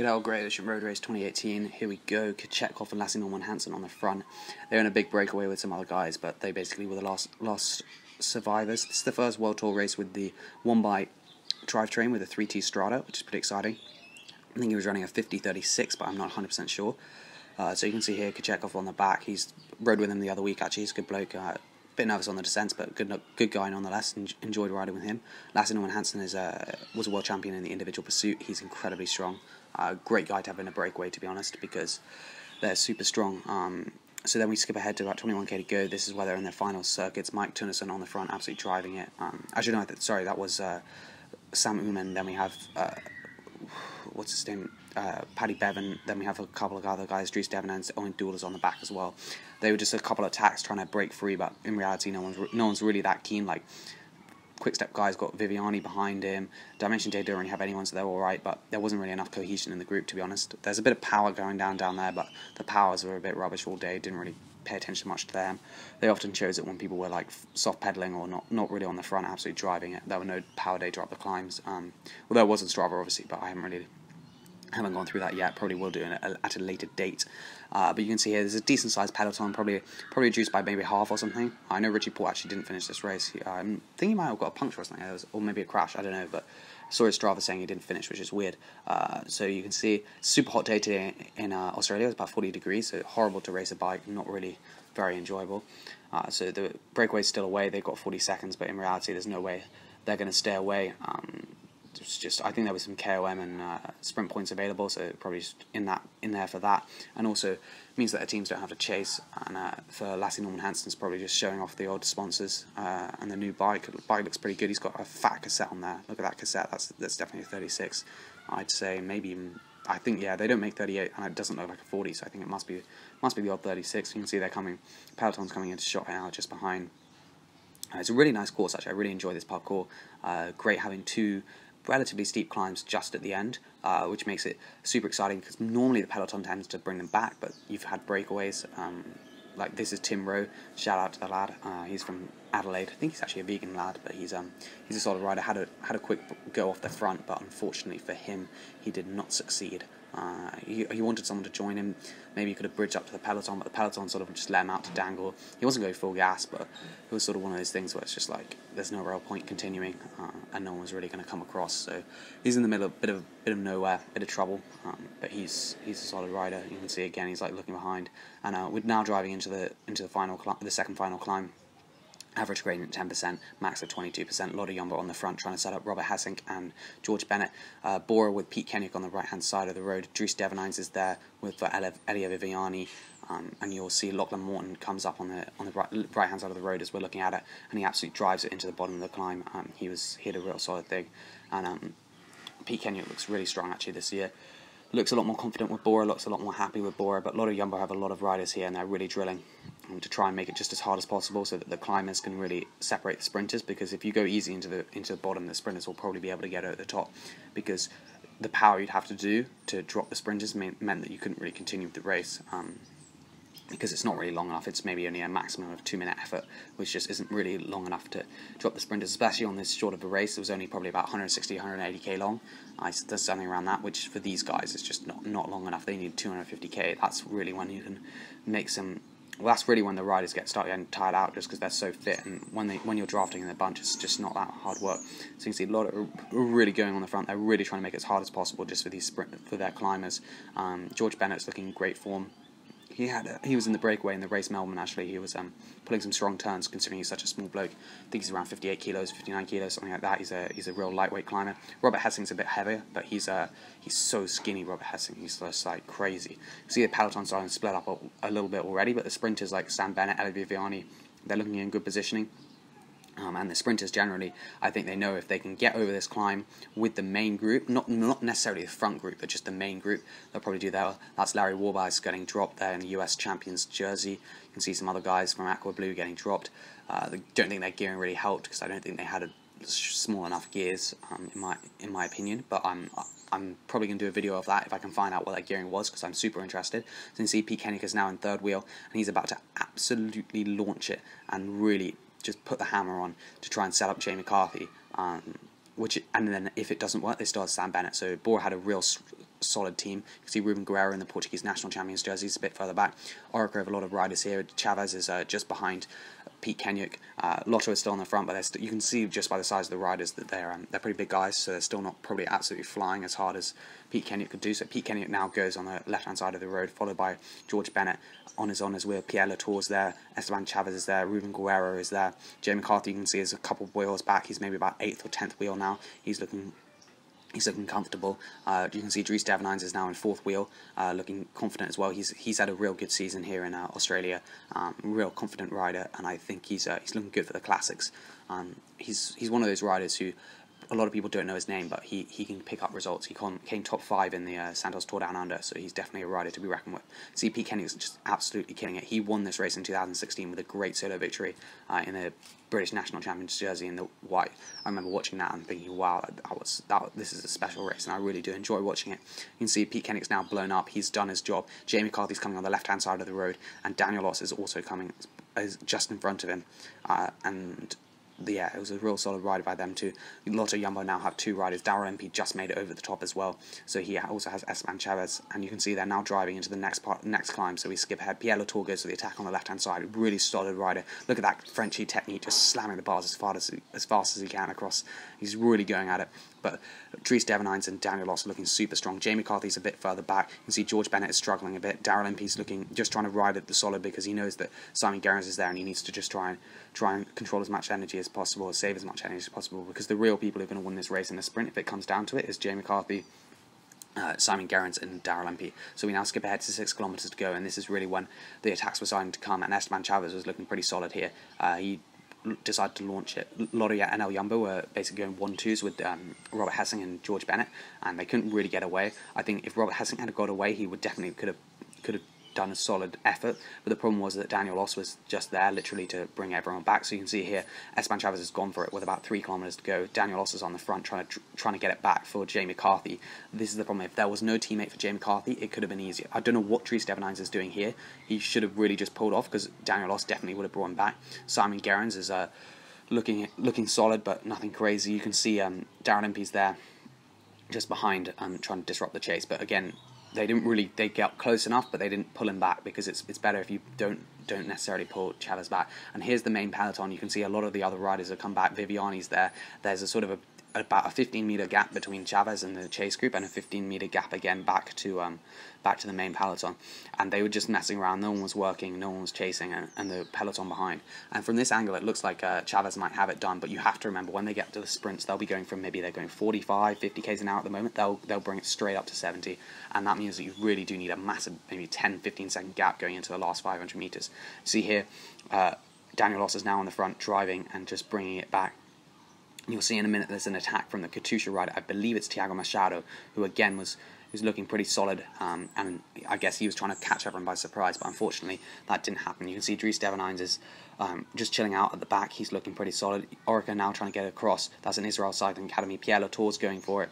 Cadel Great Ocean Road Race 2018. Here we go. Kachekov and Lassie Norman Hansen on the front. They're in a big breakaway with some other guys, but they basically were the last survivors. This is the first World Tour race with the 1x drivetrain with a 3T Strata, which is pretty exciting. I think he was running a 50-36, but I'm not 100% sure. So you can see here Kachekov on the back. He's rode with him the other week, actually. He's a good bloke. Bit nervous on the descents, but good guy nonetheless. Enjoyed riding with him. Lassie Norman Hansen was a world champion in the individual pursuit. He's incredibly strong. Great guy to have in a breakaway, to be honest, because they're super strong. So then we skip ahead to about 21k to go. This is where they're in their final circuits. Mike Tunnison on the front, absolutely driving it. Actually, no, sorry, that was Sam Uman. Then we have what's his name? Paddy Bevan. Then we have a couple of other guys, Dries Devon and Owen Doodles on the back as well. They were just a couple of attacks trying to break free, but in reality, no one's really that keen. Like, Quick-Step guys got Viviani behind him. Dimension Day don't really have anyone, so they're all right, but there wasn't really enough cohesion in the group, to be honest. There's a bit of power going down there, but the powers were a bit rubbish all day. Didn't really pay attention much to them. They often chose it when people were like soft pedaling or not really on the front, absolutely driving it. There were no power day drop the climbs. Well, there was in Strava, obviously, but I haven't gone through that yet. Probably will do at a later date. But you can see here there's a decent sized peloton, probably reduced by maybe half or something. I know Richie Porte actually didn't finish this race. I think he might have got a puncture or something, or maybe a crash. I don't know, but I saw his Strava saying he didn't finish, which is weird. So you can see super hot day today in Australia. It's about 40 degrees, so horrible to race a bike. Not really very enjoyable. So the breakaway's still away. They've got 40 seconds, but in reality, there's no way they're going to stay away. It's just, I think there was some KOM and sprint points available, so probably just in there for that, and also means that the teams don't have to chase. And for Lassie Norman Hansen's probably just showing off the old sponsors and the new bike. The bike looks pretty good. He's got a fat cassette on there. Look at that cassette. That's definitely a 36. I'd say maybe even. I think they don't make 38, and it doesn't look like a 40. So I think it must be the old 36. You can see they're coming. Peloton's coming into shot now, just behind. It's a really nice course, actually. I really enjoy this parcours. Great having two relatively steep climbs just at the end, which makes it super exciting, because normally the peloton tends to bring them back, but you've had breakaways. Like this is Tim Rowe. Shout out to the lad. He's from Adelaide. I think he's actually a vegan lad, but he's a solid rider. Had a quick go off the front, but unfortunately for him, he did not succeed. He wanted someone to join him. Maybe he could have bridged up to the peloton, but the peloton sort of just let him out to dangle. He wasn't going full gas, but it was sort of one of those things where it's just like there's no real point continuing, and no one was really going to come across. So he's in the middle, bit of nowhere, bit of trouble. But he's a solid rider. You can see again he's like looking behind, and we're now driving into the second final climb. Average gradient 10%, max of 22%. Lotte Jumbo on the front, trying to set up Robert Hessink and George Bennett. Bora with Pete Kenyuk on the right-hand side of the road. Dries Devonines is there with Elia Viviani, and you'll see Lachlan Morton comes up on the right-hand side of the road as we're looking at it, and he absolutely drives it into the bottom of the climb. He had a real solid thing, and Pete Kenyuk looks really strong actually this year. Looks a lot more confident with Bora, looks a lot more happy with Bora, but Lotte Jumbo have a lot of riders here, and they're really drilling to try and make it just as hard as possible so that the climbers can really separate the sprinters, because if you go easy into the bottom, the sprinters will probably be able to get at the top, because the power you'd have to do to drop the sprinters meant that you couldn't really continue with the race. Because it's not really long enough. It's maybe only a maximum of 2-minute effort, which just isn't really long enough to drop the sprinters, especially on this short of a race. It was only probably about 160, 180k long. There's something around that, which for these guys is just not long enough. They need 250k. That's really when you can make some. Well, that's really when the riders start getting tired out, just because they're so fit, and when you're drafting in a bunch, it's just not that hard work. So you can see a lot of really going on the front. They're really trying to make it as hard as possible just for their climbers. George Bennett's looking in great form. He was in the breakaway in the race Melbourne, actually. He was pulling some strong turns, considering he's such a small bloke. I think he's around 58 kilos, 59 kilos, something like that. He's a real lightweight climber. Robert Hessing's a bit heavier, but he's so skinny, Robert Hessing. He's just like crazy. You see the peloton starting to split up a little bit already, but the sprinters like Sam Bennett, Elia Viviani, they're looking in good positioning. And the sprinters generally, I think they know if they can get over this climb with the main group, not necessarily the front group, but just the main group, they'll probably do that. That's Larry Warbass getting dropped there in the US Champions jersey. You can see some other guys from Aqua Blue getting dropped. I don't think their gearing really helped, because I don't think they had small enough gears, in my opinion. But I'm probably going to do a video of that if I can find out what that gearing was, because I'm super interested. So you can see Pete Kenyuk is now in third wheel, and he's about to absolutely launch it and really just put the hammer on to try and set up McCarthy, and then if it doesn't work, they still have Sam Bennett. So Bora had a real solid team. You can see Ruben Guerrero in the Portuguese national champions jersey is a bit further back. Orica have a lot of riders here. Chavez is just behind Pete Kenyuk. Lotto is still on the front, but you can see just by the size of the riders that they're pretty big guys, so they're still not probably absolutely flying as hard as Pete Kenyuk could do. So Pete Kenyuk now goes on the left-hand side of the road, followed by George Bennett on his honours wheel. Pierre Latour's there, Esteban Chavez is there, Ruben Guerrero is there. Jay McCarthy, you can see, is a couple of wheels back. He's maybe about 8th or 10th wheel now. He's looking comfortable. You can see Dries Devenines is now in 4th wheel, looking confident as well. He's had a real good season here in Australia. Real confident rider, and I think he's looking good for the classics. He's one of those riders who a lot of people don't know his name, but he can pick up results. He came top 5 in the Santos Tour Down Under, so he's definitely a rider to be reckoned with. See, Pete Kenyuk's just absolutely killing it. He won this race in 2016 with a great solo victory in the British National Champions jersey in the white. I remember watching that and thinking, wow, this is a special race, and I really do enjoy watching it. You can see Pete Kenyuk's now blown up. He's done his job. Jamie McCarthy's coming on the left-hand side of the road, and Daniel Oss is also coming, is just in front of him, and yeah, it was a real solid ride by them too. Lotto Jumbo now have 2 riders. Daryl MP just made it over the top as well, so he also has Esteban Chavez, and you can see they're now driving into the next climb, so we skip ahead. Pierre Latour goes to the attack on the left-hand side. Really solid rider. Look at that Frenchy technique, just slamming the bars as fast as he can across. He's really going at it. But Dries Devenines and Daniel Oss are looking super strong. Jamie McCarthy's a bit further back. You can see George Bennett is struggling a bit. Daryl MP's just trying to ride at the solid because he knows that Simon Gerrans is there, and he needs to just try and control as much energy as possible, save as much energy as possible, because the real people who are going to win this race in the sprint, if it comes down to it, is Jamie McCarthy, Simon Gerrans and Daryl MP. So we now skip ahead to 6 kilometres to go, and this is really when the attacks were starting to come, and Esteban Chavez was looking pretty solid here. He decided to launch it. Lotto and El Jumbo were basically going 1-2s with Robert Hessing and George Bennett, and they couldn't really get away. I think if Robert Hessing had got away, he would definitely could have done a solid effort, but the problem was that Daniel Oss was just there literally to bring everyone back. So you can see here Esteban Chavez has gone for it with about 3 kilometres to go. Daniel Oss is on the front trying to get it back for Jay McCarthy. This is the problem. If there was no teammate for Jay McCarthy, it could have been easier. I don't know what Dries Devenines is doing here. He should have really just pulled off, because Daniel Oss definitely would have brought him back. Simon Gerrans is looking solid, but nothing crazy. You can see Darren MP's there just behind, trying to disrupt the chase, but again, they got close enough, but they didn't pull him back, because it's better if you don't necessarily pull Chavez back. And here's the main peloton. You can see a lot of the other riders have come back. Viviani's there. There's a sort of about a 15-metre gap between Chavez and the chase group, and a 15-metre gap again back to the main peloton. And they were just messing around. No one was working, no one was chasing, and the peloton behind. And from this angle, it looks like Chavez might have it done, but you have to remember, when they get to the sprints, they'll be going from, maybe they're going 45, 50 k's an hour at the moment. They'll bring it straight up to 70, and that means that you really do need a massive, maybe 10, 15-second gap going into the last 500 metres. See here, Daniel Oss is now on the front, driving and just bringing it back. You'll see in a minute there's an attack from the Katusha rider. I believe it's Thiago Machado, who again was looking pretty solid, and I guess he was trying to catch everyone by surprise, but unfortunately that didn't happen. You can see Dries Devenines is just chilling out at the back. He's looking pretty solid. Orica now trying to get across. That's an Israel Cycling Academy. Pierre Latour's going for it.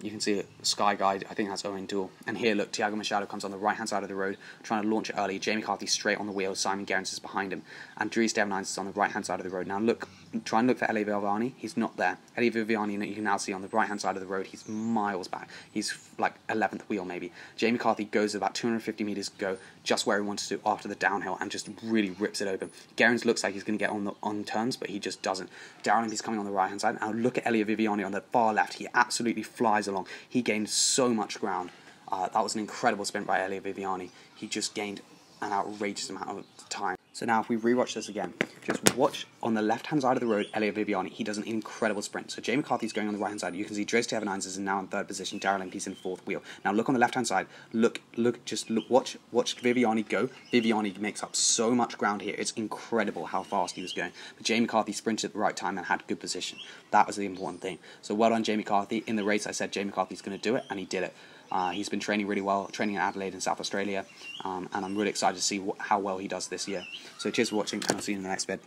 You can see Sky Guide, I think that's Owen Dool. And here, look, Thiago Machado comes on the right-hand side of the road, trying to launch it early. Jamie McCarthy straight on the wheels. Simon Gerrans is behind him. And Dries Devenines is on the right-hand side of the road. Now look, try and look for Elie Viviani. He's not there. Elie Viviani, you can now see on the right-hand side of the road, he's miles back. He's like 11th wheel maybe. Jamie McCarthy goes about 250 metres to go, just where he wanted to after the downhill, and just really rips it open. Gerrans looks like he's going to get on turns, but he just doesn't. Darren Impey's coming on the right-hand side. Now look at Elie Viviani on the far left. He absolutely flies along. He gained so much ground. That was an incredible sprint by Elie Viviani. He just gained an outrageous amount of time. So now if we rewatch this again, just watch on the left-hand side of the road, Elie Viviani. He does an incredible sprint. So Jay McCarthy's going on the right-hand side. You can see Dries Devenines is now in 3rd position. Daryl Impey's in 4th wheel. Now look on the left-hand side. Watch Viviani go. Viviani makes up so much ground here. It's incredible how fast he was going. But Jay McCarthy sprinted at the right time and had good position. That was the important thing. So well done, Jay McCarthy. In the race, I said Jay McCarthy's going to do it, and he did it. He's been training really well, training in Adelaide in South Australia, and I'm really excited to see how well he does this year. So cheers for watching, and I'll see you in the next vid.